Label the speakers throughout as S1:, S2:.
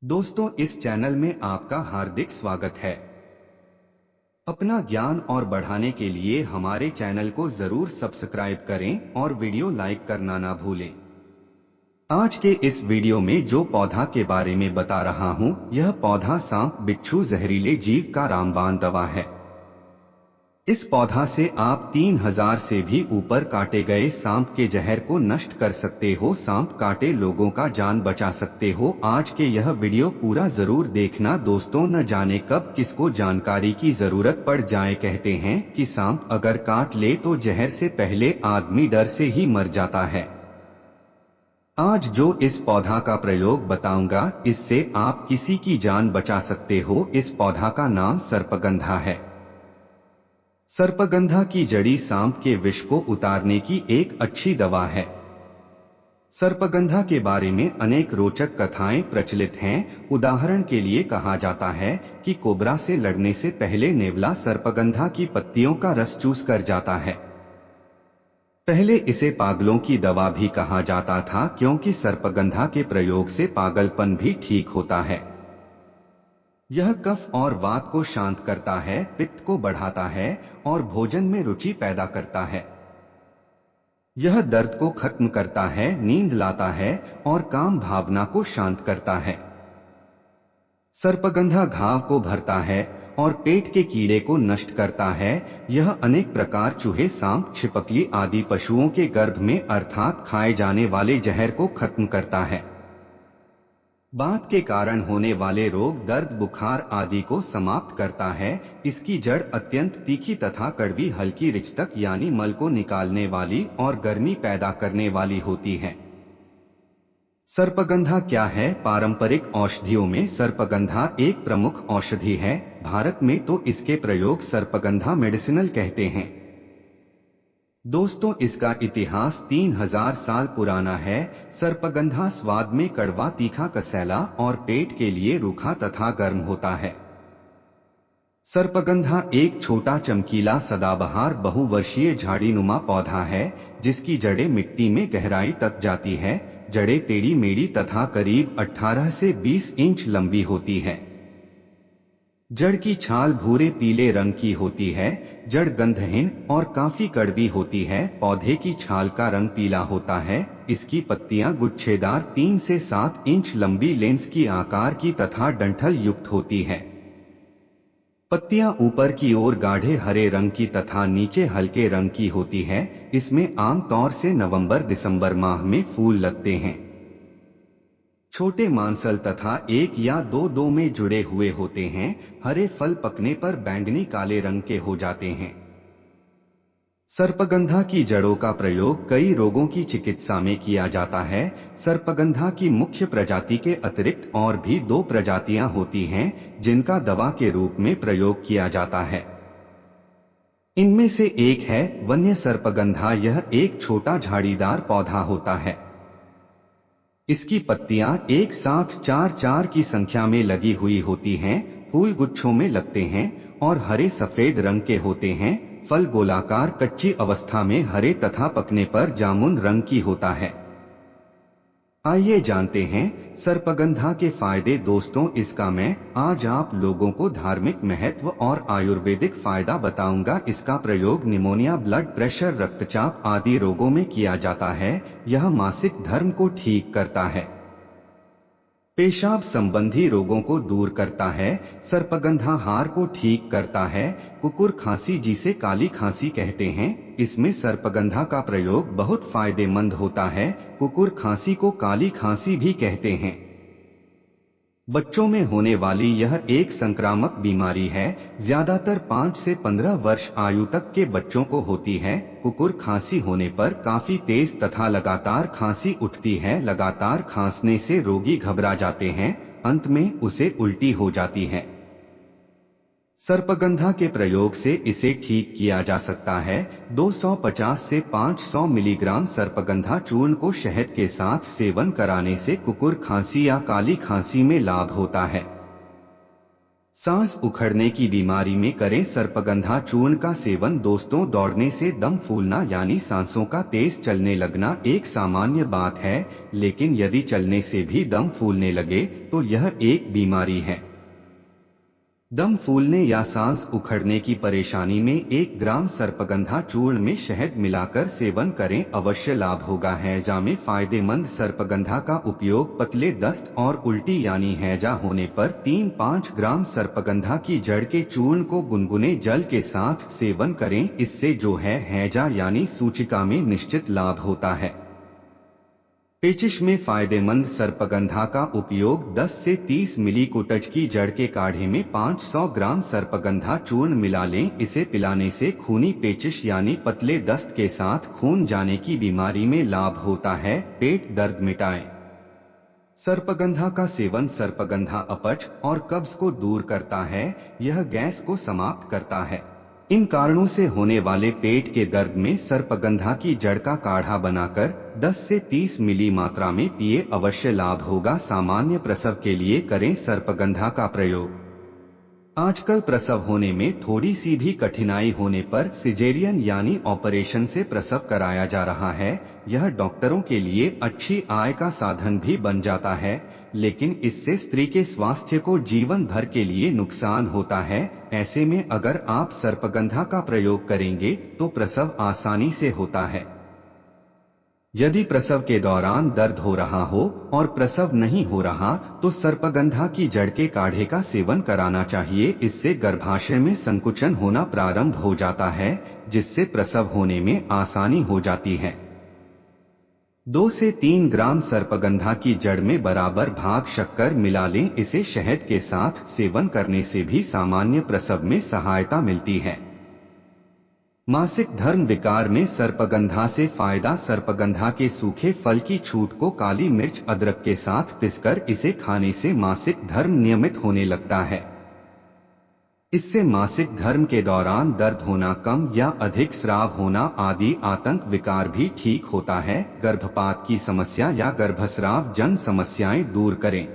S1: दोस्तों, इस चैनल में आपका हार्दिक स्वागत है। अपना ज्ञान और बढ़ाने के लिए हमारे चैनल को जरूर सब्सक्राइब करें और वीडियो लाइक करना ना भूलें। आज के इस वीडियो में जो पौधा के बारे में बता रहा हूं, यह पौधा सांप बिच्छू जहरीले जीव का रामबाण दवा है। इस पौधा से आप 3000 से भी ऊपर काटे गए सांप के जहर को नष्ट कर सकते हो। सांप काटे लोगों का जान बचा सकते हो। आज के यह वीडियो पूरा जरूर देखना दोस्तों, न जाने कब किसको जानकारी की जरूरत पड़ जाए। कहते हैं कि सांप अगर काट ले तो जहर से पहले आदमी डर से ही मर जाता है। आज जो इस पौधा का प्रयोग बताऊंगा, इससे आप किसी की जान बचा सकते हो। इस पौधा का नाम सर्पगंधा है। सर्पगंधा की जड़ी सांप के विष को उतारने की एक अच्छी दवा है। सर्पगंधा के बारे में अनेक रोचक कथाएं प्रचलित हैं। उदाहरण के लिए कहा जाता है कि कोबरा से लड़ने से पहले नेवला सर्पगंधा की पत्तियों का रस चूस कर जाता है। पहले इसे पागलों की दवा भी कहा जाता था, क्योंकि सर्पगंधा के प्रयोग से पागलपन भी ठीक होता है। यह कफ और वात को शांत करता है, पित्त को बढ़ाता है और भोजन में रुचि पैदा करता है। यह दर्द को खत्म करता है, नींद लाता है और काम भावना को शांत करता है। सर्पगंधा घाव को भरता है और पेट के कीड़े को नष्ट करता है। यह अनेक प्रकार चूहे, सांप, छिपकली आदि पशुओं के गर्भ में अर्थात खाए जाने वाले जहर को खत्म करता है। बात के कारण होने वाले रोग, दर्द, बुखार आदि को समाप्त करता है। इसकी जड़ अत्यंत तीखी तथा कड़वी, हल्की रिचतक यानी मल को निकालने वाली और गर्मी पैदा करने वाली होती है। सर्पगंधा क्या है? पारंपरिक औषधियों में सर्पगंधा एक प्रमुख औषधि है। भारत में तो इसके प्रयोग सर्पगंधा मेडिसिनल कहते हैं। दोस्तों, इसका इतिहास 3000 साल पुराना है। सर्पगंधा स्वाद में कड़वा, तीखा, कसैला और पेट के लिए रूखा तथा गर्म होता है। सर्पगंधा एक छोटा, चमकीला, सदाबहार, बहुवर्षीय झाड़ीनुमा पौधा है, जिसकी जड़ें मिट्टी में गहराई तक जाती है। जड़ें टेढ़ी मेढ़ी तथा करीब 18 से 20 इंच लंबी होती है। जड़ की छाल भूरे पीले रंग की होती है। जड़ गंधहीन और काफी कड़वी होती है। पौधे की छाल का रंग पीला होता है। इसकी पत्तियां गुच्छेदार 3 से 7 इंच लंबी, लेंस की आकार की तथा डंठल युक्त होती है। पत्तियां ऊपर की ओर गाढ़े हरे रंग की तथा नीचे हल्के रंग की होती है। इसमें आमतौर से नवंबर-दिसंबर माह में फूल लगते हैं। छोटे मांसल तथा एक या दो में जुड़े हुए होते हैं। हरे फल पकने पर बैंगनी काले रंग के हो जाते हैं। सर्पगंधा की जड़ों का प्रयोग कई रोगों की चिकित्सा में किया जाता है। सर्पगंधा की मुख्य प्रजाति के अतिरिक्त और भी 2 प्रजातियां होती हैं, जिनका दवा के रूप में प्रयोग किया जाता है। इनमें से एक है वन्य सर्पगंधा। यह एक छोटा झाड़ीदार पौधा होता है। इसकी पत्तियां एक साथ 4-4 की संख्या में लगी हुई होती हैं। फूल गुच्छों में लगते हैं और हरे सफेद रंग के होते हैं। फल गोलाकार, कच्ची अवस्था में हरे तथा पकने पर जामुन रंग की होता है। आइए जानते हैं सर्पगंधा के फायदे। दोस्तों, इसका मैं आज आप लोगों को धार्मिक महत्व और आयुर्वेदिक फायदा बताऊंगा। इसका प्रयोग निमोनिया, ब्लड प्रेशर, रक्तचाप आदि रोगों में किया जाता है। यह मासिक धर्म को ठीक करता है। पेशाब संबंधी रोगों को दूर करता है। सर्पगंधा हार को ठीक करता है। कुकुर खांसी, जिसे काली खांसी कहते हैं, इसमें सर्पगंधा का प्रयोग बहुत फायदेमंद होता है। कुकुर खांसी को काली खांसी भी कहते हैं। बच्चों में होने वाली यह एक संक्रामक बीमारी है। ज्यादातर 5 से 15 वर्ष आयु तक के बच्चों को होती है। कुकुर खांसी होने पर काफी तेज तथा लगातार खांसी उठती है। लगातार खांसने से रोगी घबरा जाते हैं, अंत में उसे उल्टी हो जाती है। सर्पगंधा के प्रयोग से इसे ठीक किया जा सकता है। 250 से 500 मिलीग्राम सर्पगंधा चूर्ण को शहद के साथ सेवन कराने से कुकुर खांसी या काली खांसी में लाभ होता है। सांस उखड़ने की बीमारी में करें सर्पगंधा चूर्ण का सेवन। दोस्तों, दौड़ने से दम फूलना यानी सांसों का तेज चलने लगना एक सामान्य बात है, लेकिन यदि चलने से भी दम फूलने लगे तो यह एक बीमारी है। दम फूलने या सांस उखड़ने की परेशानी में 1 ग्राम सर्पगंधा चूर्ण में शहद मिलाकर सेवन करें, अवश्य लाभ होगा। हैजा में फायदेमंद सर्पगंधा का उपयोग पतले दस्त और उल्टी यानी हैजा होने पर 3-5 ग्राम सर्पगंधा की जड़ के चूर्ण को गुनगुने जल के साथ सेवन करें। इससे जो है हैजा यानी सूचिका में निश्चित लाभ होता है। पेचिश में फायदेमंद सर्पगंधा का उपयोग 10 से 30 मिली कुटज की जड़ के काढ़े में 500 ग्राम सर्पगंधा चूर्ण मिला लें। इसे पिलाने से खूनी पेचिश यानी पतले दस्त के साथ खून जाने की बीमारी में लाभ होता है। पेट दर्द मिटाएं। सर्पगंधा का सेवन सर्पगंधा अपच और कब्ज को दूर करता है। यह गैस को समाप्त करता है। इन कारणों से होने वाले पेट के दर्द में सर्पगंधा की जड़ का काढ़ा बनाकर 10 से 30 मिली मात्रा में पिए, अवश्य लाभ होगा। सामान्य प्रसव के लिए करें सर्पगंधा का प्रयोग। आजकल प्रसव होने में थोड़ी सी भी कठिनाई होने पर सिजेरियन यानी ऑपरेशन से प्रसव कराया जा रहा है। यह डॉक्टरों के लिए अच्छी आय का साधन भी बन जाता है, लेकिन इससे स्त्री के स्वास्थ्य को जीवन भर के लिए नुकसान होता है। ऐसे में अगर आप सर्पगंधा का प्रयोग करेंगे तो प्रसव आसानी से होता है। यदि प्रसव के दौरान दर्द हो रहा हो और प्रसव नहीं हो रहा तो सर्पगंधा की जड़ के काढ़े का सेवन कराना चाहिए। इससे गर्भाशय में संकुचन होना प्रारंभ हो जाता है, जिससे प्रसव होने में आसानी हो जाती है। 2 से 3 ग्राम सर्पगंधा की जड़ में बराबर भाग शक्कर मिला लें। इसे शहद के साथ सेवन करने से भी सामान्य प्रसव में सहायता मिलती है। मासिक धर्म विकार में सर्पगंधा से फायदा। सर्पगंधा के सूखे फल की छूट को काली मिर्च अदरक के साथ पीसकर इसे खाने से मासिक धर्म नियमित होने लगता है। इससे मासिक धर्म के दौरान दर्द होना कम या अधिक, स्राव होना आदि आतंक विकार भी ठीक होता है। गर्भपात की समस्या या गर्भस्राव जन समस्याएं दूर करें।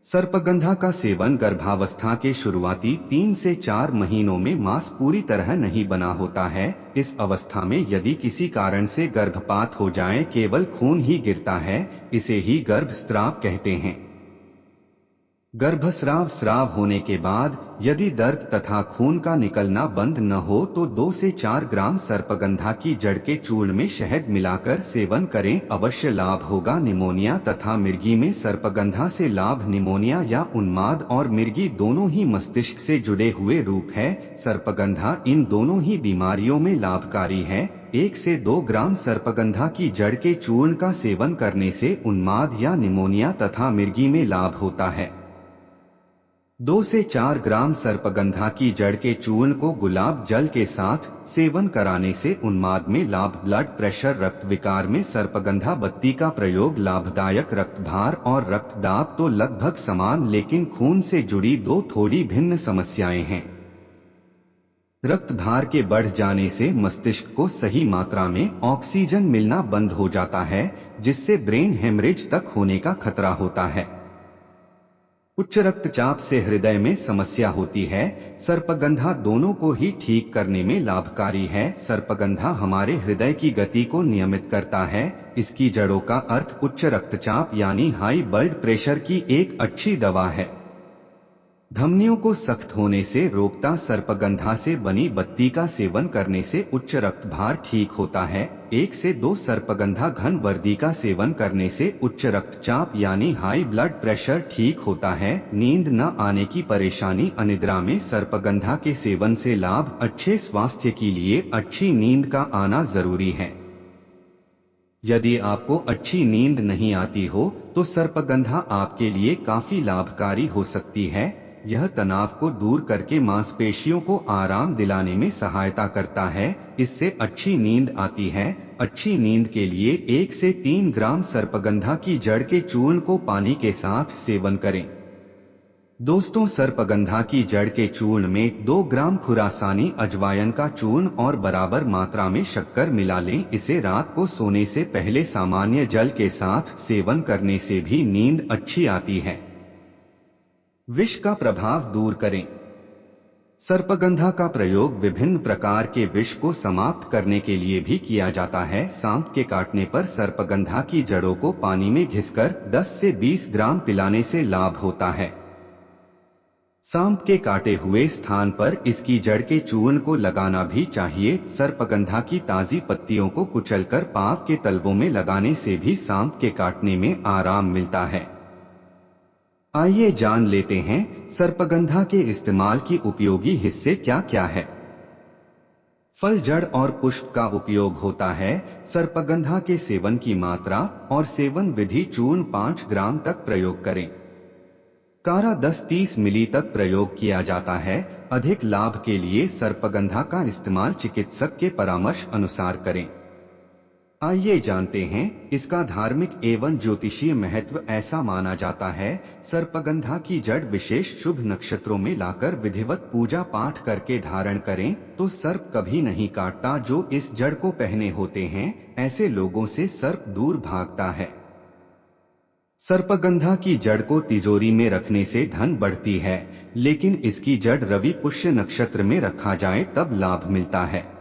S1: सर्पगंधा का सेवन गर्भावस्था के शुरुआती 3 से 4 महीनों में मांस पूरी तरह नहीं बना होता है। इस अवस्था में यदि किसी कारण से गर्भपात हो जाए, केवल खून ही गिरता है, इसे ही गर्भस्राव कहते हैं। गर्भस्राव स्राव होने के बाद यदि दर्द तथा खून का निकलना बंद न हो तो 2 से 4 ग्राम सर्पगंधा की जड़ के चूर्ण में शहद मिलाकर सेवन करें, अवश्य लाभ होगा। निमोनिया तथा मिर्गी में सर्पगंधा से लाभ। निमोनिया या उन्माद और मिर्गी दोनों ही मस्तिष्क से जुड़े हुए रूप है। सर्पगंधा इन दोनों ही बीमारियों में लाभकारी है। 1 से 2 ग्राम सर्पगंधा की जड़ के चूर्ण का सेवन करने से उन्माद या निमोनिया तथा मिर्गी में लाभ होता है। 2 से 4 ग्राम सर्पगंधा की जड़ के चूर्ण को गुलाब जल के साथ सेवन कराने से उन्माद में लाभ। ब्लड प्रेशर रक्त विकार में सर्पगंधा बत्ती का प्रयोग लाभदायक। रक्तभार और रक्तदाब तो लगभग समान, लेकिन खून से जुड़ी 2 थोड़ी भिन्न समस्याएं हैं। रक्तभार के बढ़ जाने से मस्तिष्क को सही मात्रा में ऑक्सीजन मिलना बंद हो जाता है, जिससे ब्रेन हेमरेज तक होने का खतरा होता है। उच्च रक्तचाप से हृदय में समस्या होती है। सर्पगंधा दोनों को ही ठीक करने में लाभकारी है। सर्पगंधा हमारे हृदय की गति को नियमित करता है। इसकी जड़ों का अर्थ उच्च रक्तचाप यानी हाई ब्लड प्रेशर की एक अच्छी दवा है। धमनियों को सख्त होने से रोकता। सर्पगंधा से बनी बत्ती का सेवन करने से उच्च रक्तभार ठीक होता है। 1 से 2 सर्पगंधा घन वर्दी का सेवन करने से उच्च रक्तचाप यानी हाई ब्लड प्रेशर ठीक होता है। नींद न आने की परेशानी। अनिद्रा में सर्पगंधा के सेवन से लाभ। अच्छे स्वास्थ्य के लिए अच्छी नींद का आना जरूरी है। यदि आपको अच्छी नींद नहीं आती हो तो सर्पगंधा आपके लिए काफी लाभकारी हो सकती है। यह तनाव को दूर करके मांसपेशियों को आराम दिलाने में सहायता करता है। इससे अच्छी नींद आती है। अच्छी नींद के लिए 1 से 3 ग्राम सर्पगंधा की जड़ के चूर्ण को पानी के साथ सेवन करें। दोस्तों, सर्पगंधा की जड़ के चूर्ण में 2 ग्राम खुरासानी अजवायन का चूर्ण और बराबर मात्रा में शक्कर मिला लें। इसे रात को सोने से पहले सामान्य जल के साथ सेवन करने से भी नींद अच्छी आती है। विष का प्रभाव दूर करें। सर्पगंधा का प्रयोग विभिन्न प्रकार के विष को समाप्त करने के लिए भी किया जाता है। सांप के काटने पर सर्पगंधा की जड़ों को पानी में घिसकर 10 से 20 ग्राम पिलाने से लाभ होता है। सांप के काटे हुए स्थान पर इसकी जड़ के चूर्ण को लगाना भी चाहिए। सर्पगंधा की ताजी पत्तियों को कुचलकर पांव के तलवों में लगाने से भी सांप के काटने में आराम मिलता है। आइए जान लेते हैं सर्पगंधा के इस्तेमाल की उपयोगी हिस्से क्या क्या है। फल, जड़ और पुष्प का उपयोग होता है। सर्पगंधा के सेवन की मात्रा और सेवन विधि: चूर्ण 5 ग्राम तक प्रयोग करें। काढ़ा 10-30 मिली तक प्रयोग किया जाता है। अधिक लाभ के लिए सर्पगंधा का इस्तेमाल चिकित्सक के परामर्श अनुसार करें। आइए जानते हैं इसका धार्मिक एवं ज्योतिषीय महत्व। ऐसा माना जाता है सर्पगंधा की जड़ विशेष शुभ नक्षत्रों में लाकर विधिवत पूजा पाठ करके धारण करें तो सर्प कभी नहीं काटता। जो इस जड़ को पहने होते हैं ऐसे लोगों से सर्प दूर भागता है। सर्पगंधा की जड़ को तिजोरी में रखने से धन बढ़ती है, लेकिन इसकी जड़ रवि पुष्य नक्षत्र में रखा जाए तब लाभ मिलता है।